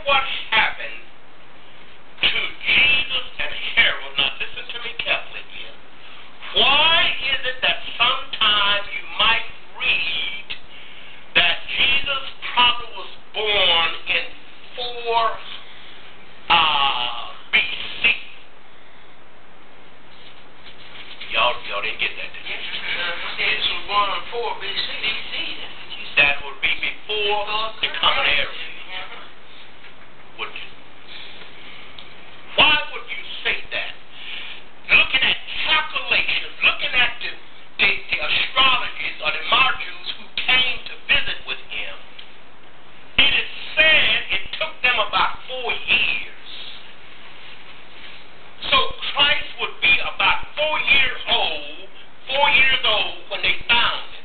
what happened to Jesus and Herod. Now listen to me carefully here. Why is it that sometimes you might read that Jesus probably was born in 4 BC? Y'all didn't get that, did you? Jesus was born in 4 BC. That would be before the common era. Would you? Why would you say that? Looking at calculations, looking at the astrologers or the Magi who came to visit with him, it is said it took them about 4 years. So Christ would be about 4 years old when they found him.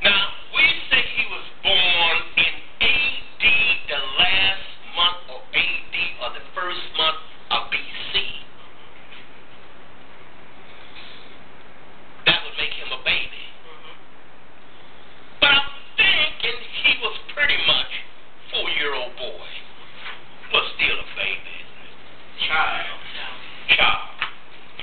Now, we say he was born in AD, the last month of AD, or the first month of BC. That would make him a baby. But I'm thinking he was pretty much 4-year-old boy. Was still a baby. Child.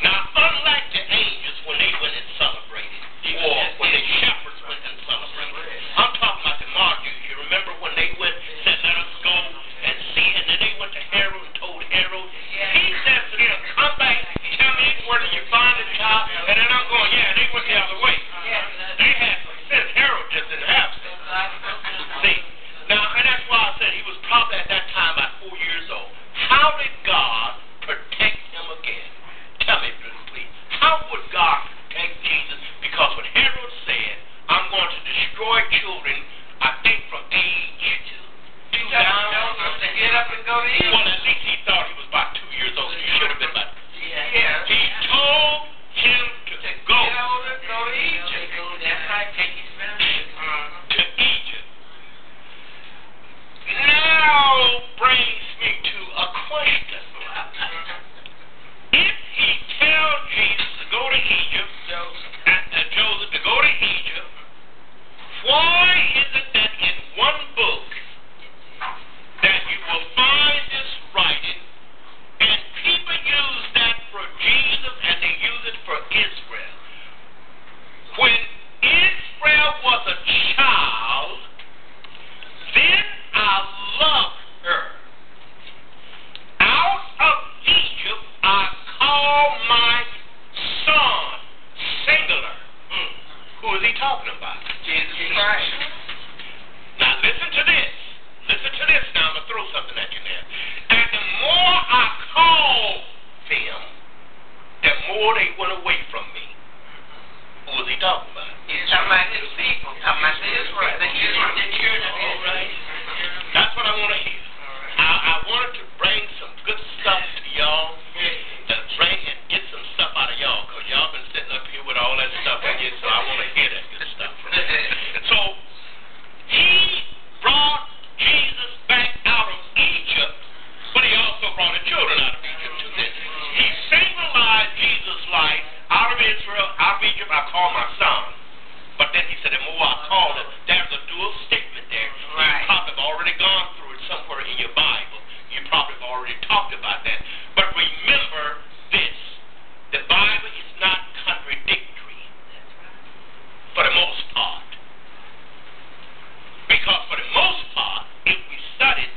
Now, unlike the angels when they went and celebrated, or when the shepherds went and celebrated, I'm talking about the Magi. You remember when they went, said, let us go and see, and then they went to Herod and told Herod. He said to them, come back, tell me where did you find the child, and then I'm going, yeah, they went the other way. They had some sense. Herod just didn't have sense. See, now, and that's why I said he was probably at that time about 4 years old. How did God protect him again? Tell me, please. How would God protect Jesus? Because when Herod said, I'm going to destroy children, I think from age 2 down. To get up and go to Egypt. Well, at least he thought he was about 2 years old. He should have been about. Yeah. He told him to go. Go to Egypt. That's right. To Egypt. Now brings me to a question. If he tells Jesus to go to Egypt, Joseph to go to Egypt, why is it that in one book that you will find this writing, and people use that for Jesus and they use it for Israel? When Israel was a child, then I loved her. Out of Egypt I call my son, singular. Who is he talking about? Jesus Christ. Now listen to this. Listen to this now. I'm going to throw something at you now. And the more I called them, the more they went away from me. Who is he talking about? He's talking about his people. Talking about Israel. The children of Israel. That's what I want to hear. I wanted to bring some good stuff to y'all. To bring and get some stuff out of y'all. Because y'all been sitting up here with all that stuff in you. So I want to hear that good stuff from you. So he brought Jesus back out of Egypt. But he also brought the children out of Egypt too. He symbolized Jesus' life out of Israel, out of Egypt. I call my son. But then he said, the more I call him, there's a dual statement there. Right. You probably have already gone through it somewhere in your Bible. You probably have already talked about that. But remember this. The Bible is not contradictory for the most part. Because for the most part, if we study